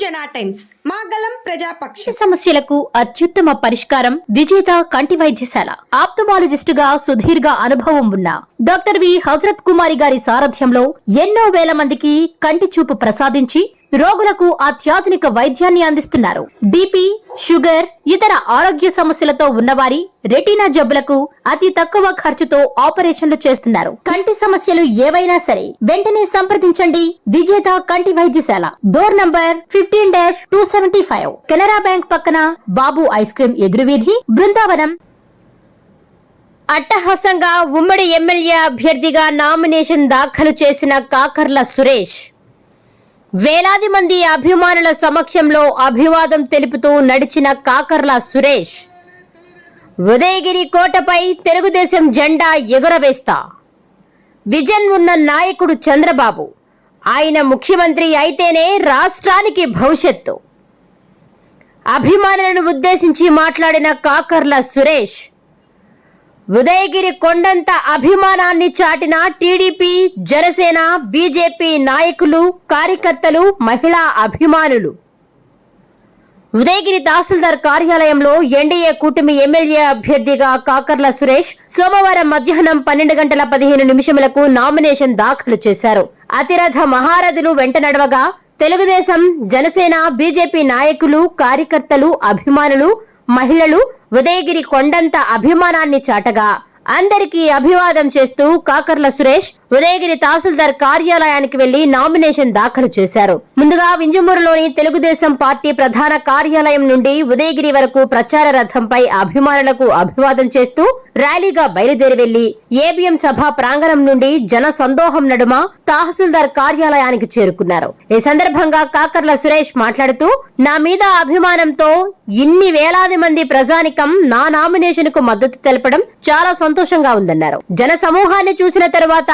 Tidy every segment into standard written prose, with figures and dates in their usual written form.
జనా టైమ్స్ మాగలం ప్రజాపక్ష సమస్యలకు అత్యుత్తమ పరిష్కారం విజేత కంటి వైద్యశాల. ఆప్థమాలజిస్ట్ గా సుదీర్ఘ అనుభవం ఉన్న డాక్టర్ వి హజరత్ కుమారి గారి సారథ్యంలో ఎన్నో వేల మందికి కంటి చూపు ప్రసాదించి రోగులకు అత్యాధునిక వైద్యాన్ని అందిస్తున్నారు. బీపీ, షుగర్, ఇతర ఆరోగ్య సమస్యలతో ఉన్నవారి రెటీనా జబ్బులకు అతి తక్కువ ఖర్చుతో ఆపరేషన్లు చేస్తున్నారు. కంటి సమస్యలు ఏవైనా సరే వెంటనే సంప్రదించండి విజేత కంటి వైద్యశాల. డోర్ నంబర్ 15-275, కెనరా బ్యాంక్ పక్కన, బాబు ఐస్ క్రీమ్ ఎదురువీధి, బృందావనం. అట్టహాసంగా ఉమ్మడి ఎమ్మెల్యే అభ్యర్థిగా నామినేషన్ దాఖలు చేసిన కాకర్ల సురేష్ వేలాది మంది అభిమానుల సమక్షంలో అభివాదం తెలుపుతూ నడిచిన కాకర్ల సురేష్ ఉదయగిరి కోటపై తెలుగుదేశం జెండా ఎగురవేస్తా. విజన్ ఉన్న నాయకుడు చంద్రబాబు, ఆయన ముఖ్యమంత్రి అయితేనే రాష్ట్రానికి భవిష్యత్తు. అభిమానులను ఉద్దేశించి మాట్లాడిన కాకర్ల సురేష్ ఉదయగిరి కొండంత అభిమానాన్ని చాటిన టీడీపీ, జనసేన, బీజేపీ నాయకులు, కార్యకర్తలు, మహిళా అభిమానులు. ఉదయగిరి తహసీల్దార్ కార్యాలయంలో ఎన్డీఏ కూటమి ఎమ్మెల్యే అభ్యర్థిగా కాకర్ల సురేష్ సోమవారం మధ్యాహ్నం 12:15 నామినేషన్ దాఖలు చేశారు. అతిరథ మహారథులు వెంట నడవగా తెలుగుదేశం, జనసేన, బీజేపీ నాయకులు, కార్యకర్తలు, అభిమానులు, మహిళలు ఉదయగిరి కొండంత అభిమానాన్ని చాటగా అందరికీ అభివాదం చేస్తూ కాకర్ల సురేష్ ఉదయగిరి తహసీల్దార్ కార్యాలయానికి వెళ్లి నామినేషన్ దాఖలు చేశారు. ముందుగా వింజమూరులోని తెలుగుదేశం పార్టీ ప్రధాన కార్యాలయం నుండి ఉదయగిరి వరకు ప్రచార రథంపై అభిమానులకు అభివాదం చేస్తూ ర్యాలీగా బయలుదేరి వెళ్లి ఏబిఎం సభ ప్రాంగణం నుండి జన సందోహం నడుమ తహసీల్దార్ కార్యాలయానికి చేరుకున్నారు. ఈ సందర్భంగా కాకర్ల సురేష్ మాట్లాడుతూ, నా మీద అభిమానంతో ఇన్ని వేలాది మంది ప్రజానికం నా నామినేషన్ కు మద్దతు తెలపడం చాలా సంతోషంగా ఉందన్నారు. జన సమూహాన్ని చూసిన తరువాత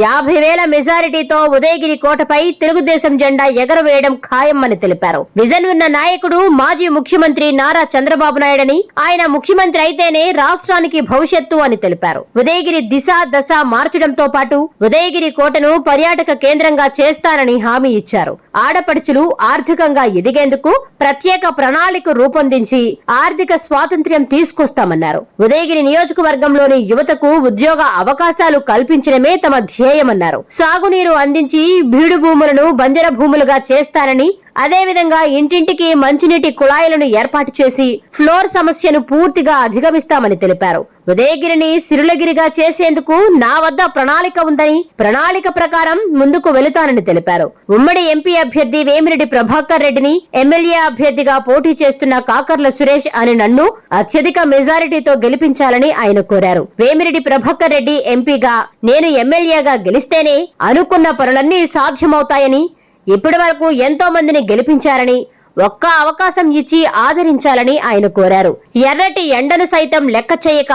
50,000 మెజారిటీతో ఉదయగిరి కోటపై తెలుగుదేశం జెండా ఎగరవేయడం ఖాయమని తెలిపారు. విజన్ ఉన్న నాయకుడు మాజీ ముఖ్యమంత్రి నారా చంద్రబాబు నాయుడని, ఆయన ముఖ్యమంత్రి అయితేనే రాష్ట్రానికి భవిష్యత్తు అని తెలిపారు. ఉదయగిరి దిశ దశ మార్చడంతో పాటు ఉదయగిరి కోటను పర్యాటక కేంద్రంగా చేస్తానని హామీ ఇచ్చారు. ఆడపడుచులు ఆర్థికంగా ఎదిగేందుకు ప్రత్యేక ప్రణాళిక రూపొందించి ఆర్థిక స్వాతంత్ర్యం తీసుకొస్తామన్నారు. ఉదయగిరి నియోజకవర్గంలోని యువతకు ఉద్యోగ అవకాశాలు కల్పించడమే తమ ధ్యేయమన్నారు. సాగునీరు అందించి బీడు భూములను బంజర భూములుగా చేస్తానని, అదేవిధంగా ఇంటింటికి మంచినీటి కుళాయిలను ఏర్పాటు చేసి ఫ్లోర్ సమస్యను పూర్తిగా అధిగమిస్తామని తెలిపారు. ఉదయగిరిని సిరులగిరిగా చేసేందుకు నా వద్ద ప్రణాళిక ఉందని, ప్రణాళిక ప్రకారం ముందుకు వెళుతానని తెలిపారు. ఉమ్మడి ఎంపీ అభ్యర్థి వేమిరెడ్డి ప్రభాకర్ రెడ్డిని ఎమ్మెల్యే అభ్యర్థిగా పోటీ చేస్తున్న కాకర్ల సురేష్ అని నన్ను అత్యధిక మెజారిటీతో గెలిపించాలని ఆయన కోరారు. వేమిరెడ్డి ప్రభాకర్ రెడ్డి ఎంపీగా, నేను ఎమ్మెల్యేగా గెలిస్తేనే అనుకున్న పనులన్నీ సాధ్యమవుతాయని, ఇప్పటి వరకు ఎంతో మందిని గెలిపించారని, ఒక్క అవకాశం ఇచ్చి ఆదరించాలని ఆయన కోరారు. ఎర్రటి ఎండను సైతం లెక్క చేయక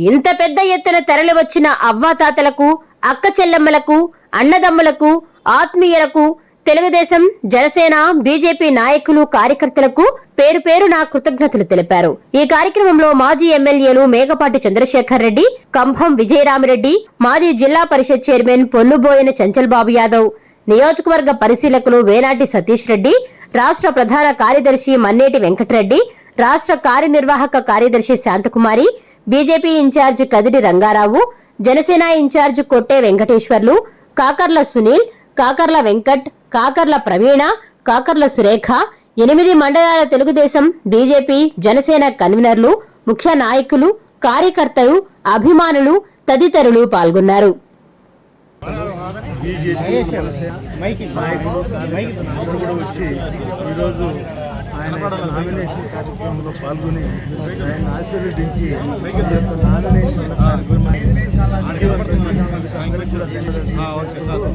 ఇంత పెద్ద ఎత్తున తరలివచ్చిన అవ్వాతాతలకు, అక్క చెల్లెమ్మలకు, అన్నదమ్ములకు, ఆత్మీయులకు, తెలుగుదేశం, జనసేన, బీజేపీ నాయకులు, కార్యకర్తలకు పేరు పేరున కృతజ్ఞతలు తెలిపారు. ఈ కార్యక్రమంలో మాజీ ఎమ్మెల్యేలు మేకపాటి చంద్రశేఖర్ రెడ్డి, కంభం విజయరామిరెడ్డి, మాజీ జిల్లా పరిషత్ చైర్మన్ పొన్నుబోయిన చంచల్బాబు యాదవ్, నియోజకవర్గ పరిశీలకులు వేనాటి సతీష్ రెడ్డి, రాష్ట్ర ప్రధాన కార్యదర్శి మన్నేటి వెంకటరెడ్డి, రాష్ట్ర కార్యనిర్వాహక కార్యదర్శి Shanthakumari, BJP in charge Kadiri Rangarao, Janasena in charge Kotte Venkateswarlu, Kakarla Sunil, Kakarla Venkat, Kakarla ప్రవీణ, కాకర్ల సురేఖ, 8 మండలాల తెలుగుదేశం, బీజేపీ, జనసేన కన్వీనర్లు, ముఖ్య నాయకులు, కార్యకర్తలు, అభిమానులు తదితరులు పాల్గొన్నారు. బీజేపీ నాయకులు అందరూ కూడా వచ్చి ఈరోజు ఆయన నామినేషన్ కార్యక్రమంలో పాల్గొని ఆయన ఆశీర్వదించి నామినేషన్ కార్యక్రమాన్ని అందరికీ కూడా ధన్యవాదాలు.